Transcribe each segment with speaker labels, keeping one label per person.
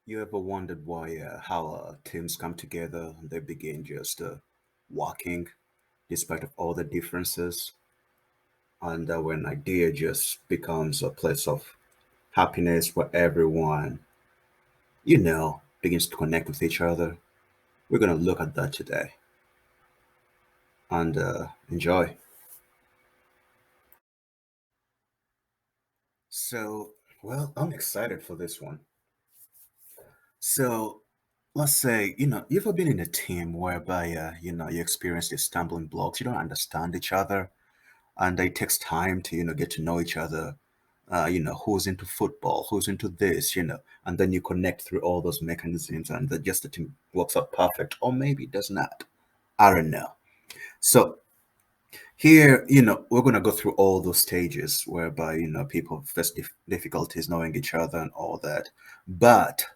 Speaker 1: You ever wondered why how teams come together and they begin just working despite of all the differences, and when idea just becomes a place of happiness where everyone, begins to connect with each other. We're gonna look at that today and enjoy. So, well, I'm excited for this one. So, let's say, you've ever been in a team whereby, you experience these stumbling blocks, you don't understand each other, and it takes time to, get to know each other. Who's into football, who's into this, and then you connect through all those mechanisms, and the team works out perfect, or maybe it does not. I don't know. So here, we're gonna go through all those stages whereby, people face difficulties knowing each other and all that. But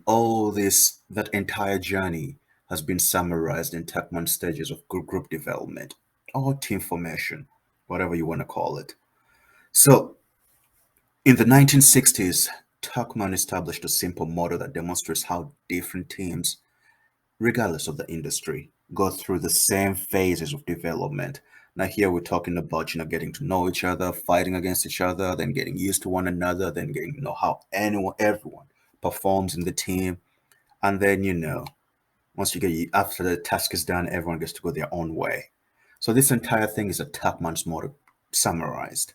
Speaker 1: all this that entire journey has been summarized in Tuckman stages of group development or team formation, whatever you want to call it. So in the 1960s, Tuckman established a simple model that demonstrates how different teams, regardless of the industry, go through the same phases of development. Now here we're talking about, getting to know each other, fighting against each other, then getting used to one another, then getting to know how everyone performs in the team. And then, once you get after the task is done, everyone gets to go their own way. So this entire thing is a Tuckman's model summarized.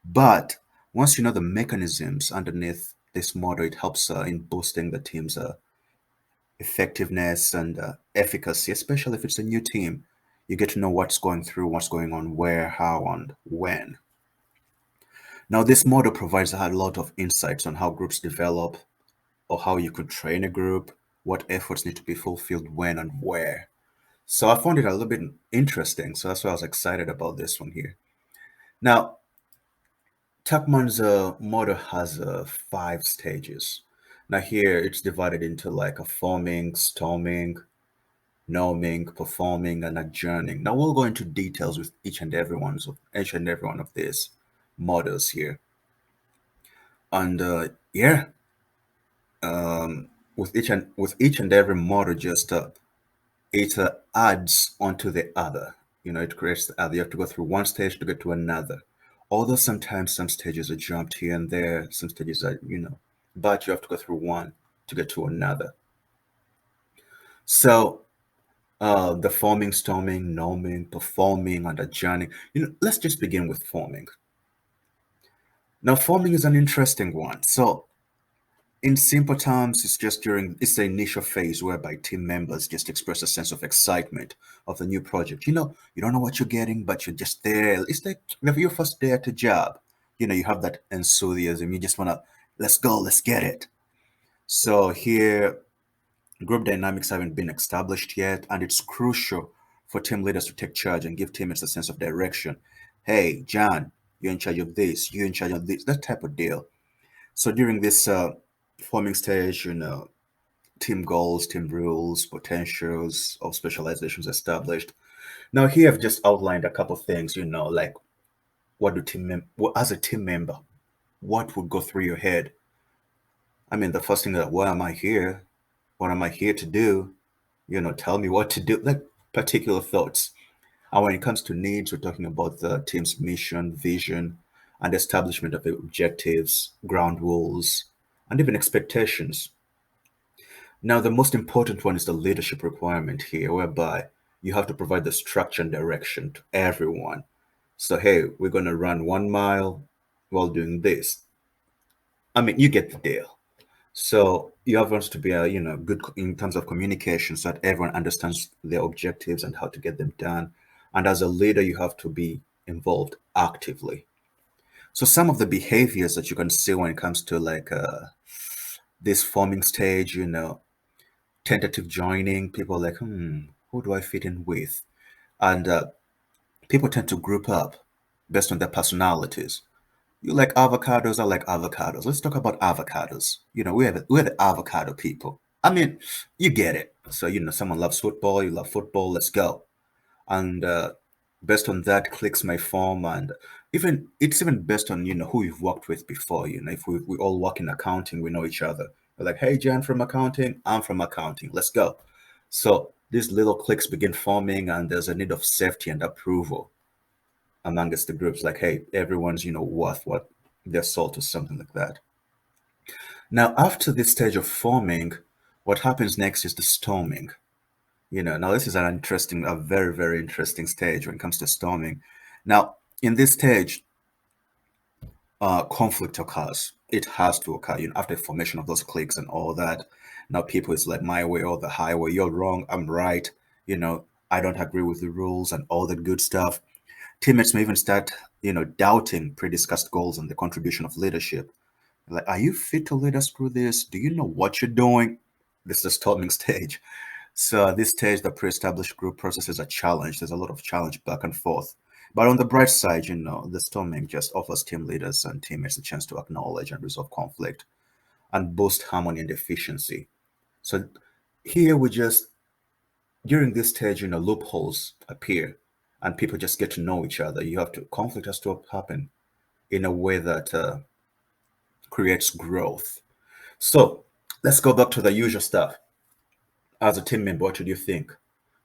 Speaker 1: But once you know the mechanisms underneath this model, it helps in boosting the team's effectiveness and efficacy, especially if it's a new team. You get to know what's going through, what's going on, where, how, and when. Now, this model provides a lot of insights on how groups develop, or how you could train a group, what efforts need to be fulfilled when and where. So I found it a little bit interesting. So that's why I was excited about this one here. Now, Tuckman's model has five stages. Now here it's divided into like a forming, storming, norming, performing, and adjourning. Now we'll go into details with each and every one of these models here. And yeah, with each and every model, just it adds onto the other. It creates the other. You have to go through one stage to get to another. Although sometimes some stages are jumped here and there, some stages are, but you have to go through one to get to another. So the forming, storming, norming, performing, and adjourning. Let's just begin with forming. Now, forming is an interesting one. So in simple terms, it's the initial phase whereby team members just express a sense of excitement of the new project. You don't know what you're getting, but you're just there. It's like your first day at a job. You have that enthusiasm. You just wanna, let's go, let's get it. So here, group dynamics haven't been established yet, and it's crucial for team leaders to take charge and give teammates a sense of direction. Hey, John, you're in charge of this. You're in charge of this. That type of deal. So during this forming stage, team goals, team rules, potentials of specializations established. Now here I've just outlined a couple of things, like as a team member, what would go through your head? I mean, the first thing that, why am I here? What am I here to do? Tell me what to do, like particular thoughts. And when it comes to needs, we're talking about the team's mission, vision, and establishment of objectives, ground rules, and even expectations. Now, the most important one is the leadership requirement here, whereby you have to provide the structure and direction to everyone. So, hey, we're going to run 1 mile while doing this. I mean, you get the deal. So you have to be, good in terms of communication so that everyone understands their objectives and how to get them done. And as a leader, you have to be involved actively. So some of the behaviors that you can see when it comes to like this forming stage, tentative joining, people are like, who do I fit in with? And people tend to group up based on their personalities. You like avocados, I like avocados. Let's talk about avocados. We're the avocado people. I mean, you get it. So, someone loves football, you love football, let's go. And based on that, clicks may form, and Even it's even based on who you've worked with before. If we all work in accounting, we know each other. We're like, hey, Jan from accounting, I'm from accounting, let's go. So these little cliques begin forming, and there's a need of safety and approval amongst the groups. Like, hey, everyone's worth what they're sold to, something like that. Now, after this stage of forming, what happens next is the storming. Now this is a very, very interesting stage when it comes to storming. Now, in this stage, conflict occurs. It has to occur, after the formation of those cliques and all that. Now people is like my way or the highway. You're wrong, I'm right. I don't agree with the rules and all that good stuff. Teammates may even start, doubting pre-discussed goals and the contribution of leadership. Like, are you fit to lead us through this? Do you know what you're doing? This is the storming stage. So at this stage, the pre-established group processes are challenged. There's a lot of challenge back and forth. But on the bright side, the storming just offers team leaders and teammates a chance to acknowledge and resolve conflict and boost harmony and efficiency. So here we just, during this stage, loopholes appear and people just get to know each other. Conflict has to happen in a way that creates growth. So let's go back to the usual stuff. As a team member, what should you think?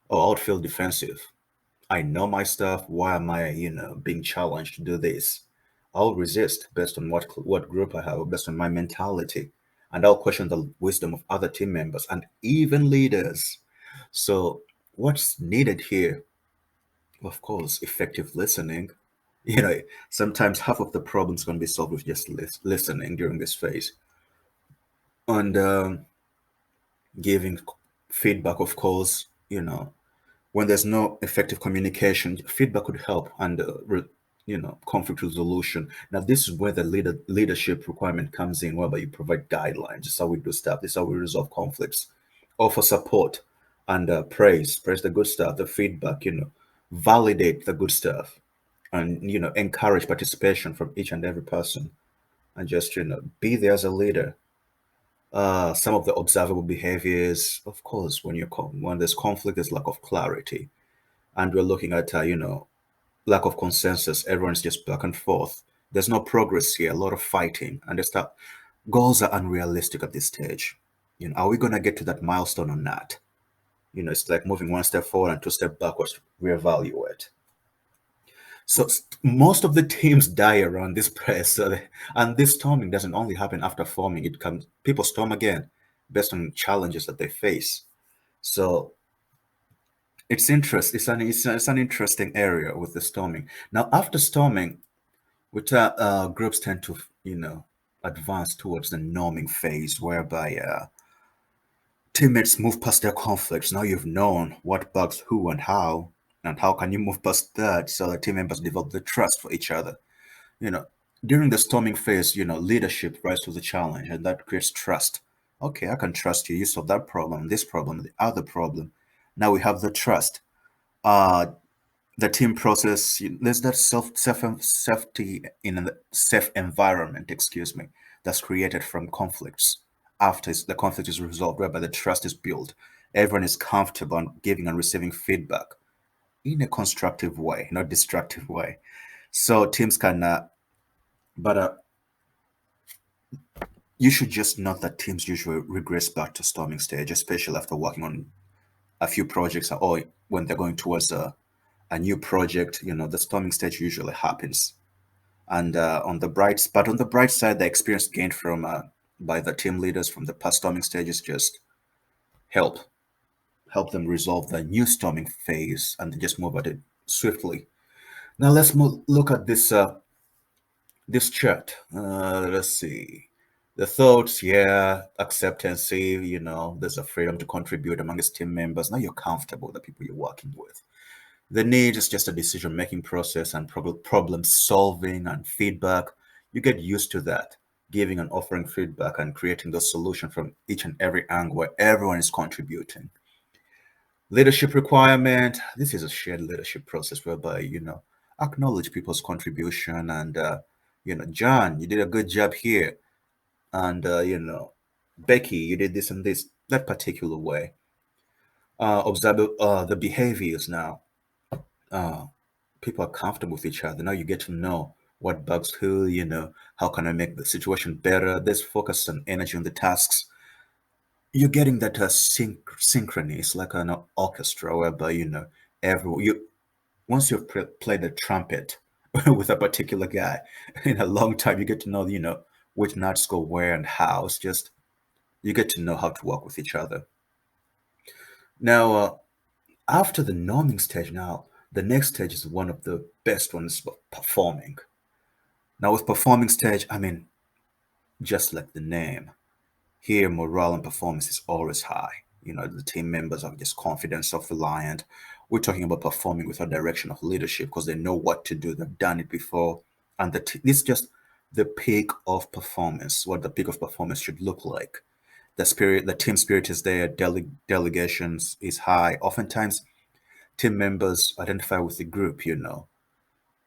Speaker 1: Oh, I would feel defensive. I know my stuff. Why am I, being challenged to do this? I'll resist based on what group I have, based on my mentality, and I'll question the wisdom of other team members and even leaders. So, what's needed here? Of course, effective listening. You know, Sometimes half of the problem's going to be solved with just listening during this phase, and giving feedback. Of course, when there's no effective communication, feedback could help and conflict resolution. Now, this is where the leadership requirement comes in, whereby you provide guidelines. This is how we do stuff. This is how we resolve conflicts. Offer support and praise the good stuff, the feedback. Validate the good stuff, and encourage participation from each and every person, and just be there as a leader. Some of the observable behaviors, of course, when there's conflict, there's lack of clarity, and we're looking at lack of consensus. Everyone's just back and forth. There's no progress here. A lot of fighting, and goals are unrealistic at this stage. Are we gonna get to that milestone or not? It's like moving one step forward and two step backwards. Reevaluate. So most of the teams die around this press, and this storming doesn't only happen after forming. People storm again based on challenges that they face. So it's an interesting area with the storming. Now, after storming, groups tend to, advance towards the norming phase, whereby teammates move past their conflicts. Now you've known what bugs who and how can you move past that so that team members develop the trust for each other. You know, During the storming phase, leadership rises to the challenge, and that creates trust. Okay, I can trust you. You solve that problem, this problem, the other problem. Now we have the trust. Uh, the team process, there's that safety in a safe environment, excuse me, that's created from conflicts. After the conflict is resolved, whereby the trust is built, everyone is comfortable on giving and receiving feedback in a constructive way, not destructive way. So teams can but you should just note that teams usually regress back to storming stage, especially after working on a few projects, or when they're going towards a new project. The storming stage usually happens. And on the bright side, the experience gained from by the team leaders from the past storming stages just help help them resolve the new storming phase and just move at it swiftly. Now let's look at this chart. Let's see. The thoughts, yeah, acceptance, there's a freedom to contribute amongst team members. Now you're comfortable with the people you're working with. The need is just a decision making process and problem solving and feedback. You get used to that, giving and offering feedback and creating the solution from each and every angle where everyone is contributing. Leadership requirement, this is a shared leadership process whereby, acknowledge people's contribution and, John, you did a good job here. And, Becky, you did this and this, that particular way. Observe the behaviors now. Uh, People are comfortable with each other. Now you get to know what bugs who, how can I make the situation better. There's focus and energy on the tasks. You're getting that synchrony. It's like an orchestra whereby, every you once you've played the trumpet with a particular guy in a long time, you get to know, which notes go where and how. It's just you get to know how to work with each other. Now, after the norming stage, now the next stage is one of the best ones, performing. Now, with performing stage, I mean, just like the name, here morale and performance is always high. The team members are just confident, self-reliant. We're talking about performing with a direction of leadership because they know what to do. They've done it before, and this is just the peak of performance. What the peak of performance should look like. The team spirit is there. Delegations is high. Oftentimes, team members identify with the group.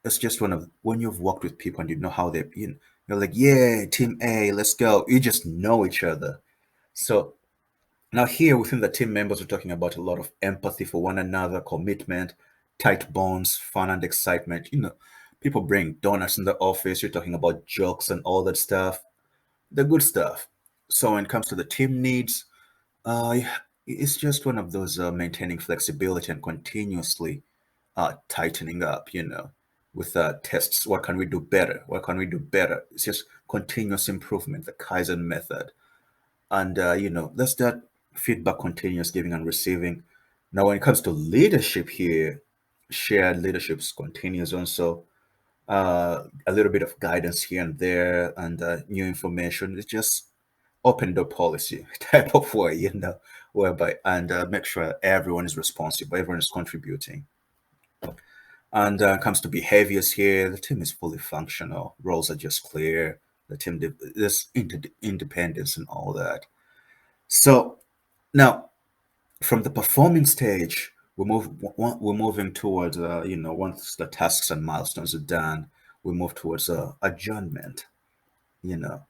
Speaker 1: It's just one of when you've worked with people and you know how you're like, yeah, team A, let's go. You just know each other. So now here within the team members, we're talking about a lot of empathy for one another, commitment, tight bonds, fun and excitement. People bring donuts in the office. You're talking about jokes and all that stuff, the good stuff. So when it comes to the team needs, yeah, it's just one of those maintaining flexibility and continuously tightening up, with tests. What can we do better? What can we do better? It's just continuous improvement, the Kaizen method. And, that's that feedback, continuous giving and receiving. Now, when it comes to leadership here, shared leadership continues on. So, a little bit of guidance here and there and new information. It's just open door policy type of way, whereby and make sure everyone is responsible, everyone is contributing. And comes to behaviors here, the team is fully functional. Roles are just clear. The team, there's independence and all that. So now, from the performing stage, we're moving towards, once the tasks and milestones are done, we move towards adjournment. You know,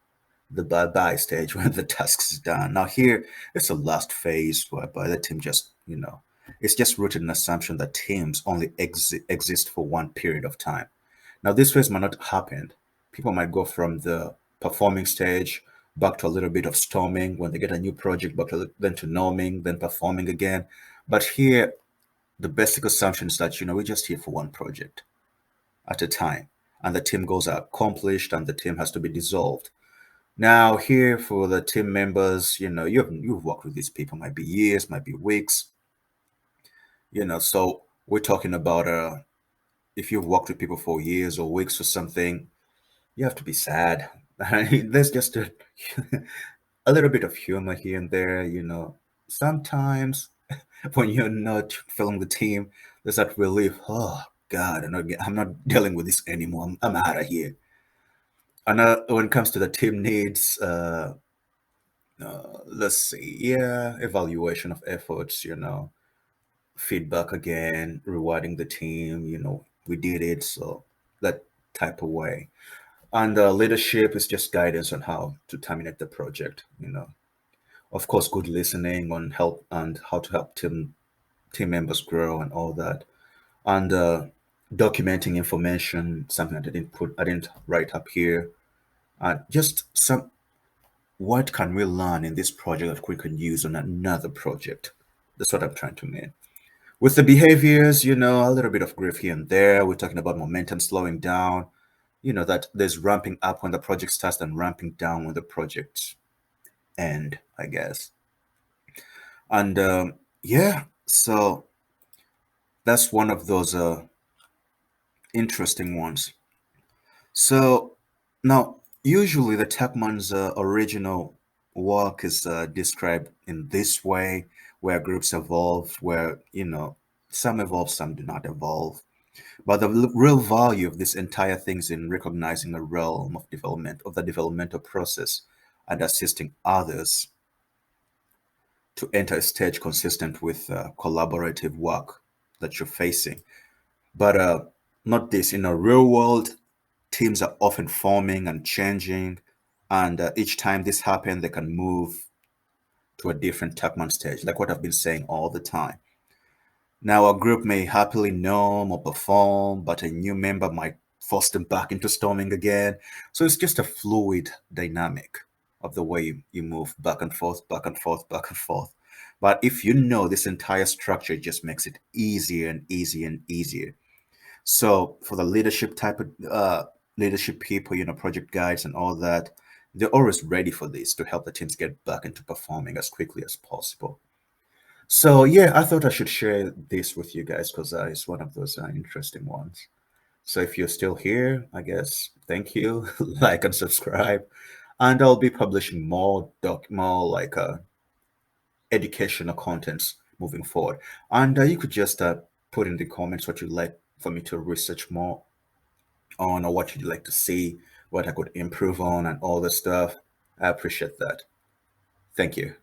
Speaker 1: the bye-bye stage when the task is done. Now here, it's a last phase whereby the team just, it's just rooted in assumption that teams only exist for one period of time. Now this phase might not happen. People might go from the performing stage back to a little bit of storming when they get a new project, then to norming, then performing again. But here, the basic assumption is that, we're just here for one project at a time. And the team goals are accomplished and the team has to be dissolved. Now, here for the team members, you've worked with these people, might be years, might be weeks, so we're talking about if you've worked with people for years or weeks or something, you have to be sad. There's just a little bit of humor here and there, Sometimes when you're not feeling the team, there's that relief. Oh God, I'm not dealing with this anymore. I'm out of here. And when it comes to the team needs, let's see, yeah, evaluation of efforts, feedback again, rewarding the team, we did it, so that type of way. And leadership is just guidance on how to terminate the project, Of course, good listening on help and how to help team members grow and all that. And documenting information, something I didn't write up here. Just what can we learn in this project that we can use on another project? That's what I'm trying to mean. With the behaviors, a little bit of grief here and there. We're talking about momentum slowing down, that there's ramping up when the project starts and ramping down when the project end, I guess. And yeah, so that's one of those interesting ones. So now, usually the Tuckman's original work is described in this way, where groups evolve, where, some evolve, some do not evolve. But the real value of this entire thing is in recognizing the realm of development, of the developmental process, and assisting others to enter a stage consistent with collaborative work that you're facing. But not this. In a real world, teams are often forming and changing, and each time this happens, they can move to a different Tuckman stage, like what I've been saying all the time. Now, a group may happily norm or perform, but a new member might force them back into storming again. So it's just a fluid dynamic of the way you move back and forth, back and forth, back and forth. But if you know this entire structure, it just makes it easier and easier and easier. So for the leadership type of leadership people, project guides and all that, they're always ready for this to help the teams get back into performing as quickly as possible. So yeah, I thought I should share this with you guys because it's one of those interesting ones. So if you're still here, I guess thank you, like and subscribe, and I'll be publishing more like educational contents moving forward. And you could just put in the comments what you'd like for me to research more on, or what you'd like to see, what I could improve on, and all the stuff. I appreciate that. Thank you.